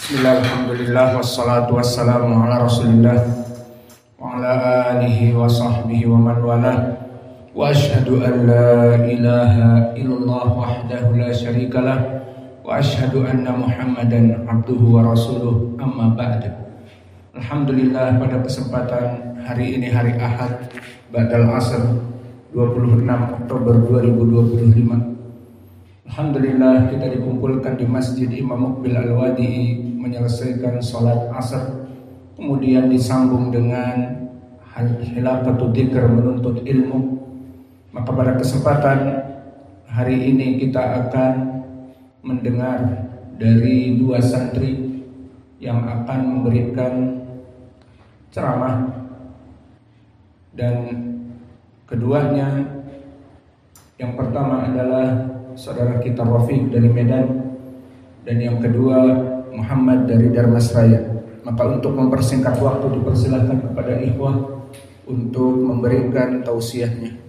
Bismillah, alhamdulillah, wassalatu wassalamu ala rasulillah wa ala alihi wa sahbihi wa man walah. Wa ashhadu an la ilaha illallah wahdahu la syarikalah wa ashhadu anna muhammadan abduhu wa rasuluh, amma ba'd. Alhamdulillah, pada kesempatan hari ini, hari Ahad Ba'dal Asr 26 Oktober 2025, alhamdulillah kita dikumpulkan di Masjid Imam Muqbil Al-Wadi'i menyelesaikan sholat asar, kemudian disambung dengan hilaqatul dzikr, menuntut ilmu. Maka pada kesempatan hari ini kita akan mendengar dari dua santri yang akan memberikan ceramah, dan keduanya, yang pertama adalah saudara kita Rafiq dari Medan, dan yang kedua Muhammad dari Darmasraya. Maka untuk mempersingkat waktu dipersilakan kepada ikhwah untuk memberikan tausiahnya.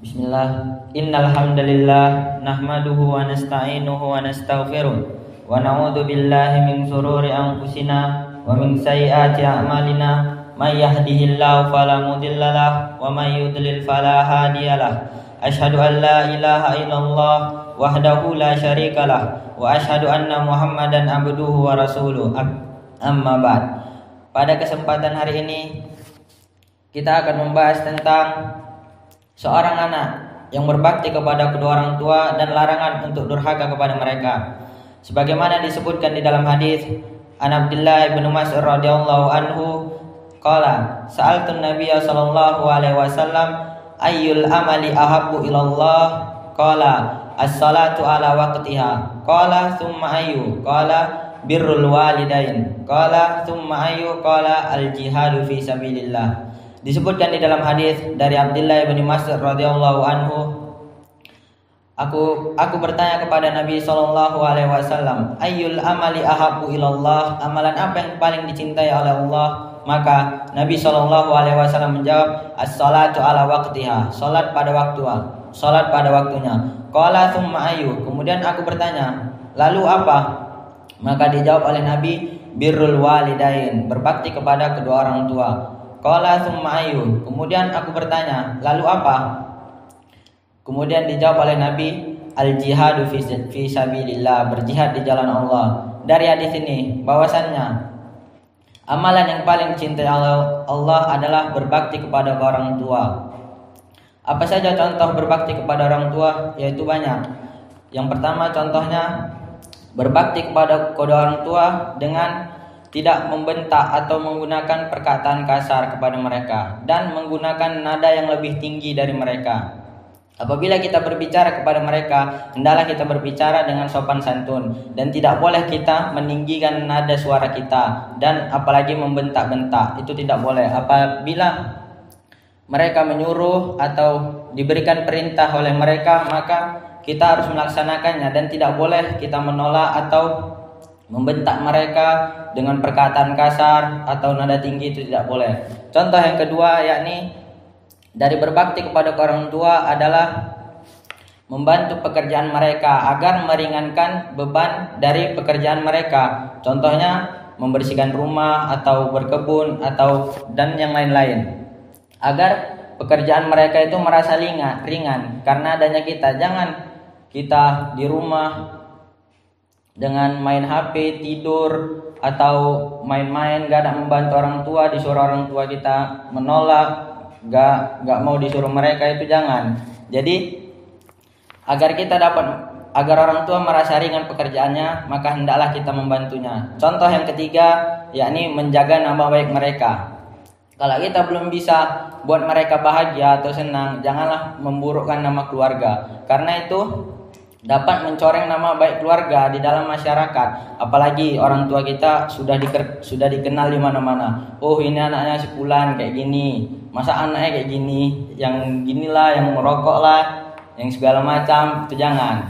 Bismillah. Innal hamdalillah nahmaduhu wa nasta'inuhu wa nastaghfiruh wa na'udzu billahi min shururi anfusina wa min sayyiati a'malina. May yahdihillahu fala mudhillalah wa may yudlil fala hadiyalah. Asyhadu an la ilaha illallah wahdahu la syarikalah wa asyhadu anna Muhammadan abduhu wa rasuluh. Amma ba'd. Pada kesempatan hari ini kita akan membahas tentang seorang anak yang berbakti kepada kedua orang tua dan larangan untuk durhaka kepada mereka. Sebagaimana disebutkan di dalam hadis An Abdullah bin Mas'ud radhiyallahu anhu qala sa'altu Nabiy sallallahu alaihi wasallam ayyul amali ahabbu ilallah qala as-salatu ala waqtiha qala thumma ayyu qala birrul walidain qala thumma ayyu qala al-jihadu fi sabilillah. Disebutkan di dalam hadis dari Abdullah bin Mas'ud radhiyallahu anhu, aku bertanya kepada Nabi sallallahu alaihi wasallam, ayyul amali ahabbu ilallah, amalan apa yang paling dicintai oleh Allah? Maka Nabi sallallahu alaihi wasallam menjawab, as-salatu ala waqtiha, salat pada waktunya. Qala thumma ayyu, kemudian aku bertanya, lalu apa? Maka dijawab oleh Nabi, birrul walidain, berbakti kepada kedua orang tua. Qala thumma ayyu, kemudian aku bertanya, lalu apa? Kemudian dijawab oleh Nabi, al-jihadu fi sabilillah, berjihad di jalan Allah. Dari hadis ini bahwasannya amalan yang paling dicintai Allah adalah berbakti kepada orang tua. Apa saja contoh berbakti kepada orang tua? Yaitu banyak. Yang pertama contohnya berbakti kepada kedua orang tua dengan tidak membentak atau menggunakan perkataan kasar kepada mereka dan menggunakan nada yang lebih tinggi dari mereka. Apabila kita berbicara kepada mereka, hendaklah kita berbicara dengan sopan santun dan tidak boleh kita meninggikan nada suara kita dan apalagi membentak-bentak. Itu tidak boleh. Apabila mereka menyuruh atau diberikan perintah oleh mereka, maka kita harus melaksanakannya dan tidak boleh kita menolak atau membentak mereka dengan perkataan kasar atau nada tinggi, itu tidak boleh. Contoh yang kedua yakni dari berbakti kepada orang tua adalah membantu pekerjaan mereka agar meringankan beban dari pekerjaan mereka. Contohnya membersihkan rumah atau berkebun atau dan yang lain-lain. Agar pekerjaan mereka itu merasa ringan karena adanya kita. Jangan kita di rumah dengan main HP, tidur atau main-main, gak ada membantu orang tua, disuruh orang tua kita menolak, gak mau disuruh mereka, itu jangan. Jadi agar orang tua merasa ringan pekerjaannya, maka hendaklah kita membantunya. Contoh yang ketiga yakni menjaga nama baik mereka. Kalau kita belum bisa buat mereka bahagia atau senang, janganlah memburukkan nama keluarga, karena itu dapat mencoreng nama baik keluarga di dalam masyarakat. Apalagi orang tua kita sudah dikenal di mana-mana. Oh, ini anaknya si fulan kayak gini, masa anaknya kayak gini, yang ginilah, yang merokok lah, yang segala macam. Itu jangan.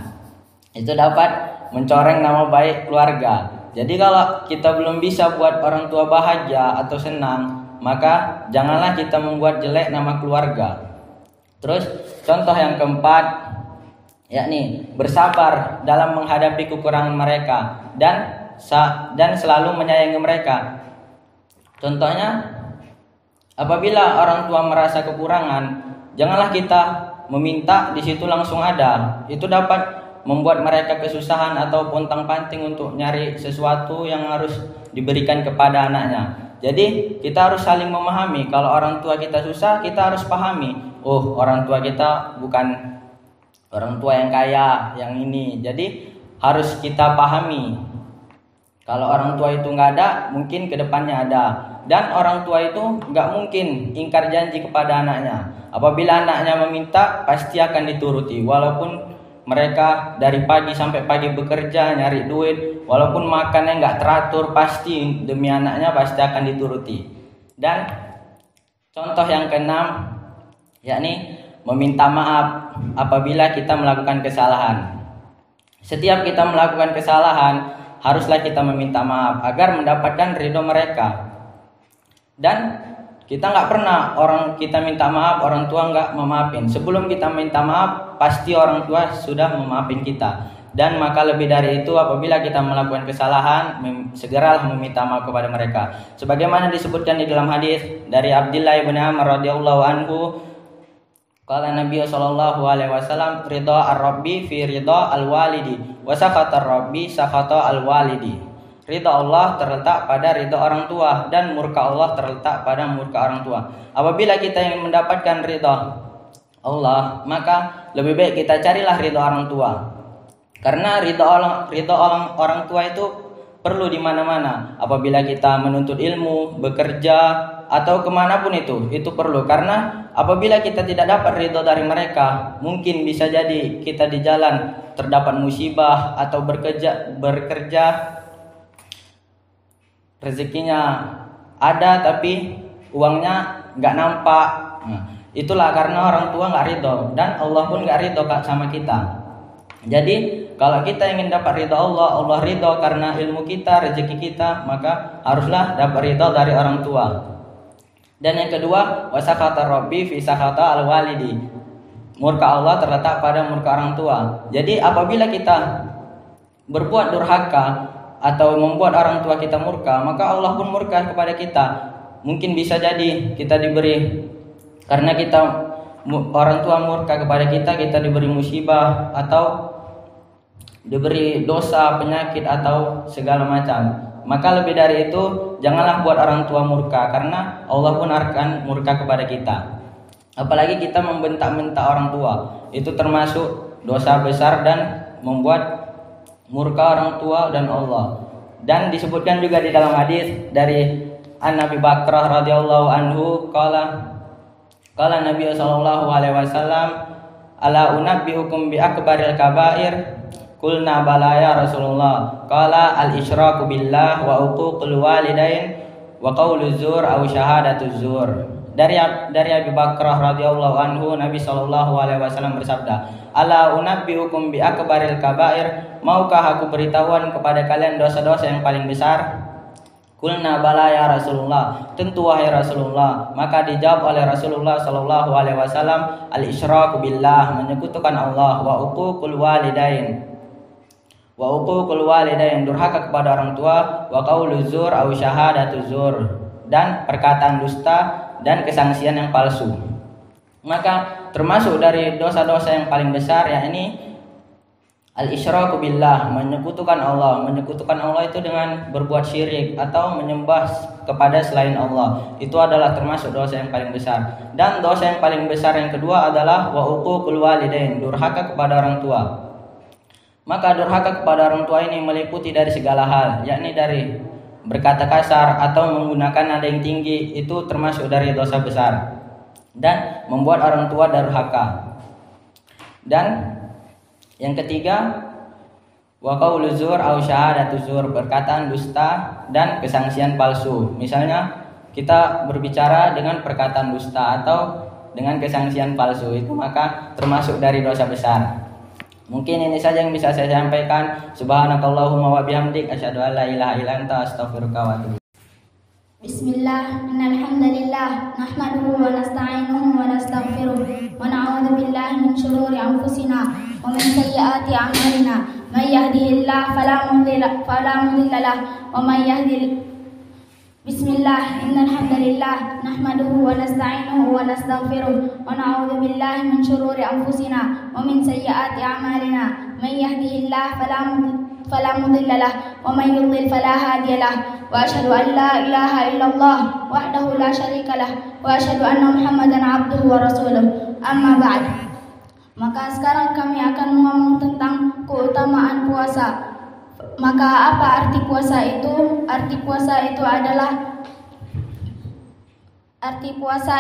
Itu dapat mencoreng nama baik keluarga. Jadi kalau kita belum bisa buat orang tua bahagia atau senang, maka janganlah kita membuat jelek nama keluarga. Terus contoh yang keempat yakni bersabar dalam menghadapi kekurangan mereka dan dan selalu menyayangi mereka. Contohnya, apabila orang tua merasa kekurangan, janganlah kita meminta di situ langsung ada. Itu dapat membuat mereka kesusahan atau pontang-panting untuk nyari sesuatu yang harus diberikan kepada anaknya. Jadi kita harus saling memahami. Kalau orang tua kita susah, kita harus pahami. Oh, orang tua kita bukan orang tua yang kaya, yang ini. Jadi harus kita pahami. Kalau orang tua itu nggak ada, mungkin kedepannya ada. Dan orang tua itu nggak mungkin ingkar janji kepada anaknya. Apabila anaknya meminta, pasti akan dituruti. Walaupun mereka dari pagi sampai pagi bekerja, nyari duit, walaupun makannya nggak teratur, pasti demi anaknya pasti akan dituruti. Dan contoh yang keenam, yakni meminta maaf apabila kita melakukan kesalahan. Setiap kita melakukan kesalahan, haruslah kita meminta maaf agar mendapatkan ridho mereka. Dan kita nggak pernah orang kita minta maaf, orang tua nggak memaafin. Sebelum kita minta maaf, pasti orang tua sudah memaafin kita. Dan maka lebih dari itu, apabila kita melakukan kesalahan, segeralah meminta maaf kepada mereka. Sebagaimana disebutkan di dalam hadis dari Abdullah bin Amr radhiyallahu anhu, qala Nabi sallallahu alaihi wasallam, ridha ar-rabbi fi ridha al-walidi, wa sakhata ar-rabbi sakhata al-walidi. Ridha Allah terletak pada ridha orang tua dan murka Allah terletak pada murka orang tua. Apabila kita ingin mendapatkan ridha Allah, maka lebih baik kita carilah ridha orang tua. Karena ridha orang tua itu perlu di mana-mana. Apabila kita menuntut ilmu, bekerja atau kemanapun itu perlu. Karena apabila kita tidak dapat ridha dari mereka, mungkin bisa jadi kita di jalan terdapat musibah atau bekerja rezekinya ada tapi uangnya nggak nampak. Itulah karena orang tua nggak ridho dan Allah pun nggak ridho sama kita. Jadi kalau kita ingin dapat ridho Allah, Allah ridho karena ilmu kita, rezeki kita, maka haruslah dapat ridho dari orang tua. Dan yang kedua, wasakhata Rabbi fi sakhata al-walidi. Murka Allah terletak pada murka orang tua. Jadi apabila kita berbuat durhaka atau membuat orang tua kita murka, maka Allah pun murka kepada kita. Mungkin bisa jadi kita diberi, karena kita orang tua murka kepada kita diberi musibah atau diberi dosa, penyakit atau segala macam. Maka lebih dari itu, janganlah buat orang tua murka, karena Allah pun akan murka kepada kita. Apalagi kita membentak-bentak orang tua, itu termasuk dosa besar dan membuat murka orang tua dan Allah. Dan disebutkan juga di dalam hadis dari An-Nabi Bakrah radhiyallahu anhu, qala Nabi sallallahu alaihi wasallam, ala unabbiukum bi akbaril kabair? Qulna bala ya Rasulullah. Qala al-isyraku billah wa uququl walidain wa qauluz zur aw syahadatuz zur. Dari Abu Bakrah radhiyallahu anhu, Nabi sallallahu alaihi wasallam bersabda, ala unabbiukum bi akbaril kabair? Maukah aku beritahuan kepada kalian dosa-dosa yang paling besar? Qulna bala ya Rasulullah, tentu wahai Rasulullah. Maka dijawab oleh Rasulullah sallallahu alaihi wasallam, al-isyraku billah, menyekutukan Allah, wa uququl walidain, durhaka kepada orang tua, wa qauluz zur aw syahadatuz zur, dan perkataan dusta dan kesangsian yang palsu. Maka termasuk dari dosa-dosa yang paling besar, yakni al-isyraku billah, menyekutukan Allah. Menyekutukan Allah itu dengan berbuat syirik atau menyembah kepada selain Allah. Itu adalah termasuk dosa yang paling besar. Dan dosa yang paling besar yang kedua adalah wa uququl walidain, durhaka kepada orang tua. Maka durhaka kepada orang tua ini meliputi dari segala hal, yakni dari berkata kasar atau menggunakan nada yang tinggi, itu termasuk dari dosa besar dan membuat orang tua durhaka. Dan yang ketiga, wa qauluz zur aw syahadatuz zur, perkataan dusta dan kesangsian palsu. Misalnya kita berbicara dengan perkataan dusta atau dengan kesangsian palsu, itu maka termasuk dari dosa besar. Mungkin ini saja yang bisa saya sampaikan. Subhanakallahumma wa bihamdik, asyhadu an la ilaha illa anta, astaghfiruka wa atubu. Bismillah, innal hamdalillah nahmaduhu wa nasta'inuhu wa nastaghfiruh wa na'udzu billahi min shururi anfusina wa min sayyiati a'malina. من يهده الله فلا مضل له ومن يهدي بسم الله إن الحمد لله نحمده ونستعينه ونستغفره ونعوذ بالله من شرور أنفسنا ومن سيئات أعمالنا من يهده الله فلا مضل له ومن يضلل فلا هادي له وأشهد أن لا إله إلا الله وحده لا شريك له وأشهد أن محمدا عبده ورسوله أما بعد. Maka sekarang kami akan ngomong tentang keutamaan puasa. Maka apa arti puasa itu? Arti puasa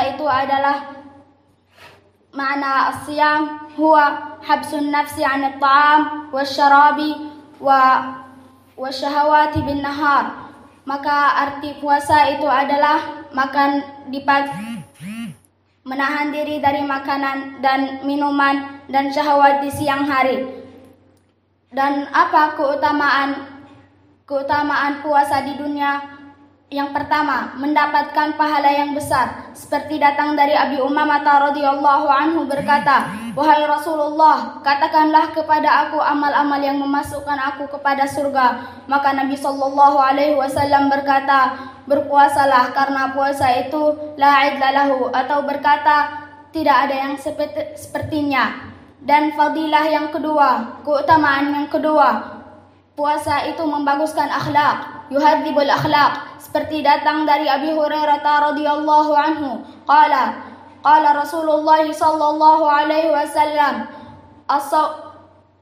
itu adalah makna as-siyam huwa habsun nafsi 'an at-ta'am wasyarabi wa syahawati bin nahar. Maka arti puasa itu adalah makan di pagi, menahan diri dari makanan dan minuman dan syahwat di siang hari. Dan apa keutamaan puasa di dunia? Yang pertama, mendapatkan pahala yang besar, seperti datang dari Abi Umamah radhiyallahu anhu berkata, "Wahai Rasulullah, katakanlah kepada aku amal-amal yang memasukkan aku kepada surga." Maka Nabi sallallahu alaihi wasallam berkata, "Berpuasalah karena puasa itu la idla lahu," atau berkata, tidak ada yang sepertinya. Dan fadilah yang kedua, keutamaan yang kedua, puasa itu membaguskan akhlak, yuhadzibul akhlak, seperti datang dari Abi Hurairah radhiyallahu anhu, qala Rasulullah sallallahu alaihi wasallam,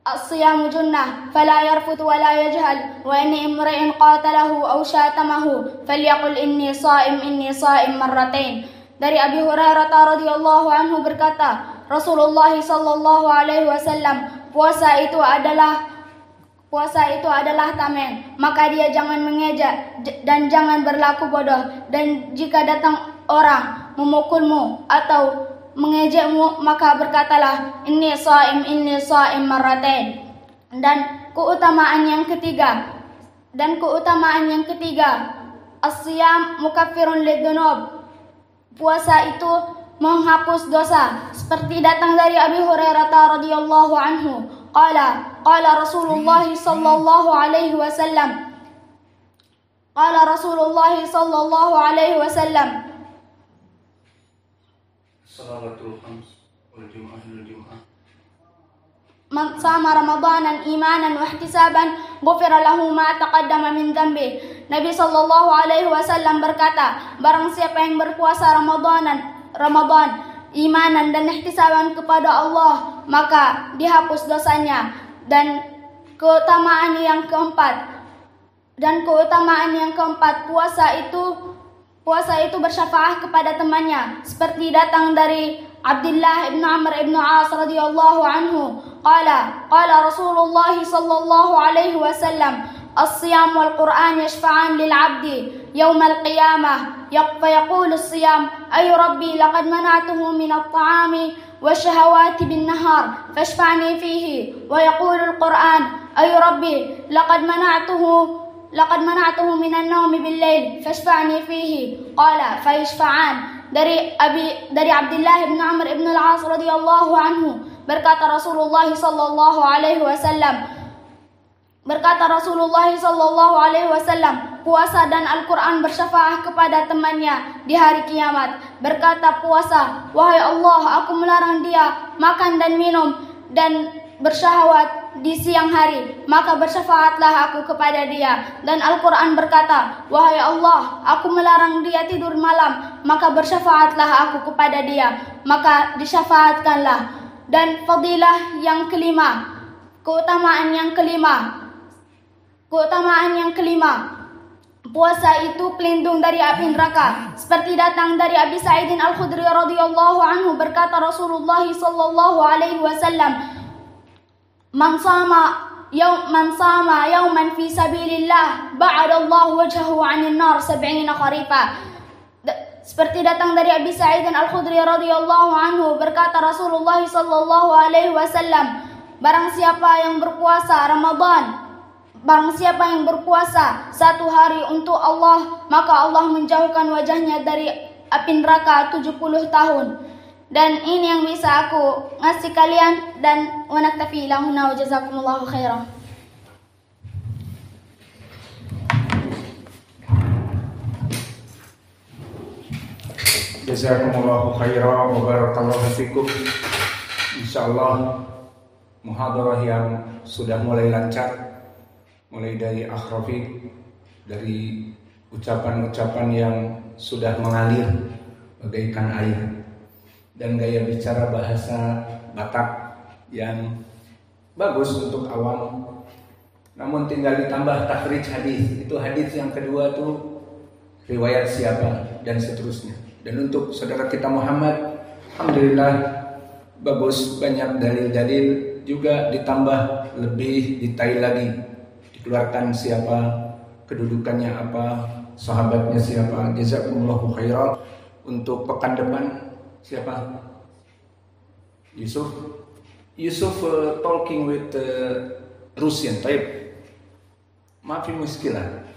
as-siyamu junnah fala yarfuth wa la yajhal wa in imra'in qatalahu aw syatamahu falyaqul inni sha'im marratain. Dari Abi Hurairah radhiyallahu anhu berkata, Rasulullah sallallahu alaihi wasallam, puasa itu adalah tameng, maka dia jangan mengejek dan jangan berlaku bodoh. Dan jika datang orang memukulmu atau mengejekmu, maka berkatalah inni sha'im marratain. Dan keutamaan yang ketiga, as-siyam mukaffirun lidhunub. Puasa itu menghapus dosa, seperti datang dari Abi Hurairah radhiyallahu anhu, qala Rasulullah sallallahu alaihi wasallam, Salawatul khams wal jumu'ah. Man sama Ramadanan imanan wa ihtisaban ghufira lahu ma taqaddama min dhanbi. Nabi sallallahu alaihi wasallam berkata, barang siapa yang berpuasa Ramadan imanan dan ihtisaban kepada Allah, maka dihapus dosanya. Dan keutamaan yang keempat, puasa itu bersyafaah kepada temannya, seperti datang dari Abdullah ibn Amr ibn As radhiyallahu anhu, qala Rasulullah sallallahu alaihi wasallam, as-siyam wal Qur'an yashfa'an lil 'abdi yawm al-qiyamah fayaqulu as-siyam ay rabbi laqad mana'tuhu min at-ta'ami wasyahawati bin nahar fashfa'ni fihi, wa yaqulu al-Qur'an ay rabbi laqad mana'tuhu min an-nawmi bil-lail fashfa'ni fihi, qala fayashfa'an. Dari Abdullah bin Amr bin Al-As radhiyallahu anhu berkata Rasulullah sallallahu alaihi wasallam, puasa dan Al-Qur'an bersyafaah kepada temannya di hari kiamat. Berkata puasa, wahai Allah, aku melarang dia makan dan minum dan bersyahwat di siang hari, maka bersyafaatlah aku kepada dia. Dan Al-Quran berkata, wahai Allah, aku melarang dia tidur malam, maka bersyafaatlah aku kepada dia, maka disyafaatkanlah. Dan fadilah yang kelima, keutamaan yang kelima, puasa itu pelindung dari api neraka, seperti datang dari Abi Sa'idin Al-Khudri radhiyallahu anhu berkata Rasulullah sallallahu alaihi wasallam, Man sama yawman fi sabilillah ba'adallahu wajhahu 'anil nar 70 kharifa. Seperti datang dari Abi Sa'id Al-Khudri radhiyallahu anhu berkata Rasulullah sallallahu alaihi wasallam, barang siapa yang berpuasa satu hari untuk Allah, maka Allah menjauhkan wajahnya dari api neraka 70 tahun. Dan ini yang bisa aku ngasih kalian, dan wa naktafi lahuna wa jazakumullahu khairan. Jazakumullahu khairan wa barakallahu fikum. Insyaallah muhadarah yang sudah mulai lancar, mulai dari akhrafi, dari ucapan-ucapan yang sudah mengalir bagaikan air, dan gaya bicara bahasa Batak yang bagus untuk awam. Namun tinggal ditambah takhrij hadis. Itu hadis yang kedua tuh riwayat siapa dan seterusnya. Dan untuk saudara kita Muhammad, alhamdulillah bagus, banyak dalil-dalil, juga ditambah lebih detail lagi, dikeluarkan siapa, kedudukannya apa, sahabatnya siapa. Jazakumullahu khairan. Untuk pekan depan siapa? Yusuf talking with Russian type. Maafi muskilah.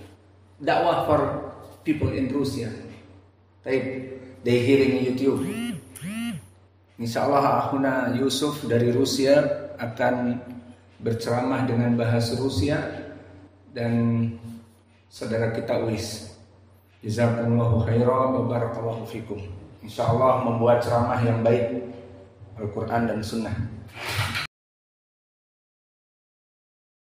Dakwah for people in Russia. Type they hearing YouTube. Insyaallah akhuna Yusuf dari Rusia akan berceramah dengan bahasa Rusia, dan saudara kita Uis. Jazakumullahu khairan wa barakallahu fikum. Insyaallah membuat ceramah yang baik Al-Quran dan Sunnah.